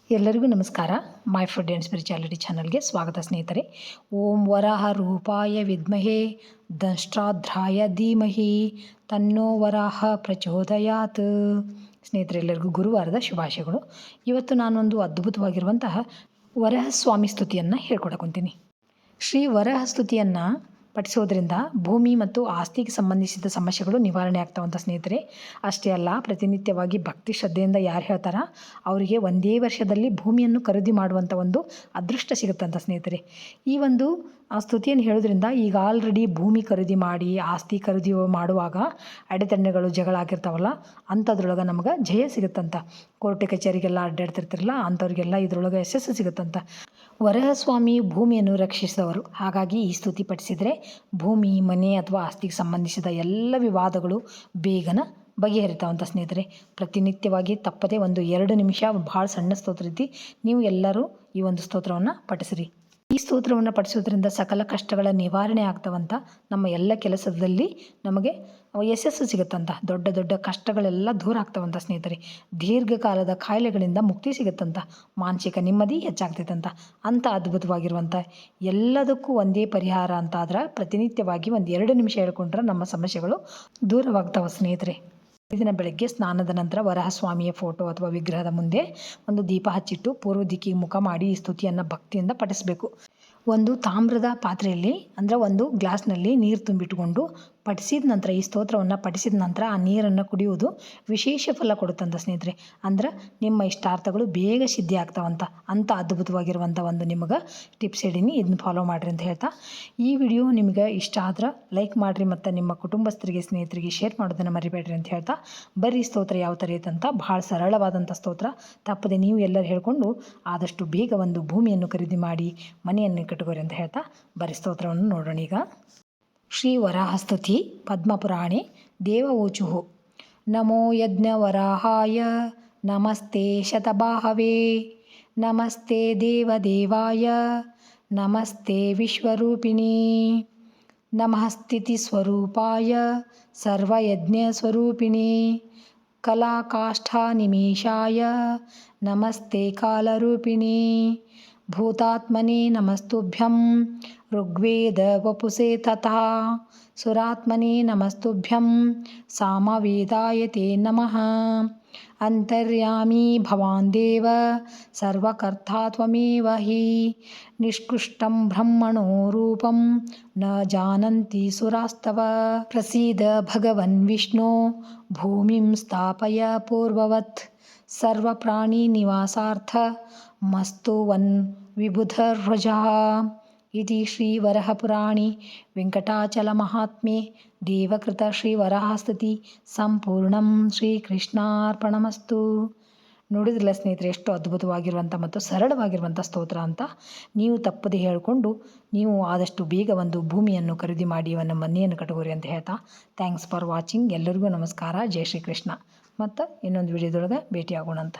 ಎಲ್ಲರಿಗೂ ನಮಸ್ಕಾರ. My food and spirituality ಚಾನಲ್ಗೆ ಸ್ವಾಗತ ಸ್ನೇಹಿತರೆ. ಓಂ ವರಾಹ ರೂಪಾಯ ವಿದ್ಮಹೇ ದಂಷ್ಟ್ರಾಧ್ರಾಯ ಧೀಮಹಿ ತನ್ನೋ ವರಾಹ ಪ್ರಚೋದಯಾತ್. ಸ್ನೇಹಿತರೆ, ಎಲ್ಲರಿಗೂ ಗುರುವಾರದ ಶುಭಾಶಯಗಳು. ಇವತ್ತು ನಾನೊಂದು ಅದ್ಭುತವಾಗಿರುವಂತಹ ವರಹಸ್ವಾಮಿ ಸ್ತುತಿಯನ್ನು ಹೇಳ್ಕೊಡಕೊಂತೀನಿ. ಶ್ರೀ ವರಹ ಸ್ತುತಿಯನ್ನು ಪಠಿಸೋದ್ರಿಂದ ಭೂಮಿ ಮತ್ತು ಆಸ್ತಿಗೆ ಸಂಬಂಧಿಸಿದ ಸಮಸ್ಯೆಗಳು ನಿವಾರಣೆ ಆಗ್ತಾವಂಥ ಸ್ನೇಹಿತರೆ. ಅಷ್ಟೇ ಅಲ್ಲ, ಪ್ರತಿನಿತ್ಯವಾಗಿ ಭಕ್ತಿ ಶ್ರದ್ಧೆಯಿಂದ ಯಾರು ಹೇಳ್ತಾರ ಅವರಿಗೆ ಒಂದೇ ವರ್ಷದಲ್ಲಿ ಭೂಮಿಯನ್ನು ಖರೀದಿ ಮಾಡುವಂಥ ಒಂದು ಅದೃಷ್ಟ ಸಿಗುತ್ತಂತ ಸ್ನೇಹಿತರೆ. ಈ ಒಂದು ಸ್ತುತಿಯನ್ನು ಹೇಳೋದ್ರಿಂದ ಈಗ ಆಲ್ರೆಡಿ ಭೂಮಿ ಖರೀದಿ ಮಾಡಿ ಆಸ್ತಿ ಖರೀದಿ ಮಾಡುವಾಗ ಅಡೆತಡೆಗಳು ಜಗಳ ಆಗಿರ್ತಾವಲ್ಲ, ಅಂಥದ್ರೊಳಗೆ ನಮ್ಗೆ ಜಯ ಸಿಗುತ್ತಂತ. ಕೋರ್ಟ್ ಕಚೇರಿಗೆಲ್ಲ ಅಡ್ಡಾಡ್ತಿರ್ತಿರಲ್ಲ, ಅಂಥವ್ರಿಗೆಲ್ಲ ಇದ್ರೊಳಗೆ ಯಶಸ್ಸು ಸಿಗುತ್ತಂತ. ವರಹಸ್ವಾಮಿ ಭೂಮಿಯನ್ನು ರಕ್ಷಿಸಿದವರು. ಹಾಗಾಗಿ ಈ ಸ್ತುತಿ ಪಠಿಸಿದರೆ ಭೂಮಿ, ಮನೆ ಅಥವಾ ಆಸ್ತಿಗೆ ಸಂಬಂಧಿಸಿದ ಎಲ್ಲ ವಿವಾದಗಳು ಬೇಗನೆ ಬಗೆಹರಿತಾವಂಥ ಸ್ನೇಹಿತರೆ. ಪ್ರತಿನಿತ್ಯವಾಗಿ ತಪ್ಪದೆ ಒಂದು 2 ನಿಮಿಷ, ಭಾಳ ಸಣ್ಣ ಸ್ತೋತ್ರ ಐತಿ, ನೀವು ಎಲ್ಲರೂ ಈ ಒಂದು ಸ್ತೋತ್ರವನ್ನು ಪಠಿಸ್ರಿ. ಈ ಸ್ತೋತ್ರವನ್ನು ಪಠಿಸೋದ್ರಿಂದ ಸಕಲ ಕಷ್ಟಗಳ ನಿವಾರಣೆ ಆಗ್ತಾವಂತ. ನಮ್ಮ ಎಲ್ಲ ಕೆಲಸದಲ್ಲಿ ನಮಗೆ ಯಶಸ್ಸು ಸಿಗುತ್ತಂತ. ದೊಡ್ಡ ದೊಡ್ಡ ಕಷ್ಟಗಳೆಲ್ಲ ದೂರ ಆಗ್ತಾವಂತ ಸ್ನೇಹಿತರೆ. ದೀರ್ಘಕಾಲದ ಕಾಯಿಲೆಗಳಿಂದ ಮುಕ್ತಿ ಸಿಗುತ್ತಂತ. ಮಾನಸಿಕ ನೆಮ್ಮದಿ ಹೆಚ್ಚಾಗ್ತೈತಂತ. ಅಂಥ ಅದ್ಭುತವಾಗಿರುವಂಥ ಎಲ್ಲದಕ್ಕೂ ಒಂದೇ ಪರಿಹಾರ ಅಂತ ಆದ್ರೆ ಪ್ರತಿನಿತ್ಯವಾಗಿ ಒಂದು 2 ನಿಮಿಷ ಹೇಳ್ಕೊಂಡ್ರೆ ನಮ್ಮ ಸಮಸ್ಯೆಗಳು ದೂರವಾಗ್ತಾವೆ ಸ್ನೇಹಿತರೆ. ಪ್ರತಿದಿನ ಬೆಳಗ್ಗೆ ಸ್ನಾನದ ನಂತರ ವರಹಸ್ವಾಮಿಯ ಫೋಟೋ ಅಥವಾ ವಿಗ್ರಹದ ಮುಂದೆ ಒಂದು ದೀಪ ಹಚ್ಚಿಟ್ಟು ಪೂರ್ವ ದಿಕ್ಕಿಗೆ ಮುಖ ಮಾಡಿ ಈ ಸ್ತುತಿಯನ್ನು ಭಕ್ತಿಯಿಂದ ಪಠಿಸಬೇಕು. ಒಂದು ತಾಮ್ರದ ಪಾತ್ರೆಯಲ್ಲಿ ಅಂದರೆ ಒಂದು ಗ್ಲಾಸ್ನಲ್ಲಿ ನೀರು ತುಂಬಿಟ್ಕೊಂಡು ಪಠಿಸಿದ ನಂತರ, ಈ ಸ್ತೋತ್ರವನ್ನು ಪಠಿಸಿದ ನಂತರ ಆ ನೀರನ್ನು ಕುಡಿಯುವುದು ವಿಶೇಷ ಫಲ ಕೊಡುತ್ತಂತ ಸ್ನೇಹಿತರೆ. ಅಂದ್ರೆ ನಿಮ್ಮ ಇಷ್ಟಾರ್ಥಗಳು ಬೇಗ ಸಿದ್ಧಿ ಆಗ್ತಾವಂತ. ಅಂಥ ಅದ್ಭುತವಾಗಿರುವಂಥ ಒಂದು ನಿಮಗೆ ಟಿಪ್ಸ್ ಹೇಳೀನಿ, ಇದನ್ನ ಫಾಲೋ ಮಾಡಿರಿ ಅಂತ ಹೇಳ್ತಾ, ಈ ವಿಡಿಯೋ ನಿಮಗೆ ಇಷ್ಟ ಆದ್ರೆ ಲೈಕ್ ಮಾಡಿರಿ ಮತ್ತು ನಿಮ್ಮ ಕುಟುಂಬಸ್ಥರಿಗೆ, ಸ್ನೇಹಿತರಿಗೆ ಶೇರ್ ಮಾಡೋದನ್ನು ಮರಿಬೇಡ್ರಿ ಅಂತ ಹೇಳ್ತಾ, ಬರೀ ಸ್ತೋತ್ರ ಯಾವ ಥರ ಐತಂತ ಭಾಳ ಸರಳವಾದಂಥ ಸ್ತೋತ್ರ. ತಪ್ಪದೆ ನೀವು ಎಲ್ಲರೂ ಹೇಳ್ಕೊಂಡು ಆದಷ್ಟು ಬೇಗ ಒಂದು ಭೂಮಿಯನ್ನು ಖರೀದಿ ಮಾಡಿ ಮನೆಯನ್ನು ಕಟ್ಕೋರಿ ಅಂತ ಹೇಳ್ತಾ ಬರೀ ಸ್ತೋತ್ರವನ್ನು ನೋಡೋಣ ಈಗ. ಶ್ರೀ ವರಾಹಸ್ತುತಿ ಪದ್ಮಪುರಾಣೆ ದೇವವೋಚುಃ. ನಮೋ ಯಜ್ಞವರಾಹಾಯ ನಮಸ್ತೆ ಶತಬಾಹವೇ ನಮಸ್ತೆ ದೇವದೇವಾಯ ನಮಸ್ತೆ ವಿಶ್ವರೂಪಿಣಿ ನಮಃ ಸ್ಥಿತಿಸ್ವರೂಪಾಯ ಸರ್ವಯಜ್ಞಸ್ವರೂಪಿಣಿ ಕಲಾಕಾಷ್ಠಾನಿಮೇಷಾಯ ನಮಸ್ತೆ ಕಾಲರೂಪಿಣಿ ಭೂತಾತ್ಮನೆ ನಮಸ್ತುಭ್ಯಂ ಋಗ್ವೇದ ವಪುಸೆ ತಥಾ ಸುರಾತ್ಮನೆ ನಮಸ್ತುಭ್ಯಂ ಸಾಮವೇದಾಯ ತೇ ನಮಃ ಅಂತರ್ಯಾಮಿ ಭವಾನ್ ದೇವ ಸರ್ವಕರ್ತಾ ತ್ವಮೇವ ಹಿ ನಿಷ್ಕೃಷ್ಟಂ ಬ್ರಹ್ಮಣೋ ರೂಪಂ ನ ಜಾನಂತಿ ಸುರಾಸ್ತವ ಪ್ರಸೀದ ಭಗವನ್ ವಿಷ್ಣು ಭೂಮಿಂ ಸ್ಥಾಪಯ ಪೂರ್ವವತ್ ಸರ್ವಪ್ರಾಣಿ ನಿವಾಸಾರ್ಥ ಮಸ್ತು ವನ್ ವಿಬುಧರ್ವಜಃ. ಇತಿ ಶ್ರೀ ವರಹಪುರಾಣೆ ವೆಂಕಟಾಚಲ ಮಹಾತ್ಮ್ಯೆ ದೇವಕೃತ ಶ್ರೀ ವರಾಹಸ್ತುತಿ ಸಂಪೂರ್ಣಂ. ಶ್ರೀಕೃಷ್ಣಾರ್ಪಣಮಸ್ತು. ನೋಡಿದ್ರಲ್ಲ ಸ್ನೇಹಿತರೆ, ಎಷ್ಟು ಅದ್ಭುತವಾಗಿರುವಂಥ ಮತ್ತು ಸರಳವಾಗಿರುವಂಥ ಸ್ತೋತ್ರ ಅಂತ. ನೀವು ತಪ್ಪದೆ ಹೇಳಿಕೊಂಡು ನೀವು ಆದಷ್ಟು ಬೇಗ ಒಂದು ಭೂಮಿಯನ್ನು ಖರೀದಿ ಮಾಡಿ ಒಂದು ಮನೆಯನ್ನು ಕಟ್ಕೋರಿ ಅಂತ ಹೇಳ್ತಾ, ಥ್ಯಾಂಕ್ಸ್ ಫಾರ್ ವಾಚಿಂಗ್. ಎಲ್ಲರಿಗೂ ನಮಸ್ಕಾರ. ಜೈ ಶ್ರೀಕೃಷ್ಣ. ಮತ್ತು ಇನ್ನೊಂದು ವಿಡಿಯೋದೊಳಗೆ ಭೇಟಿ ಆಗೋಣ ಅಂತ.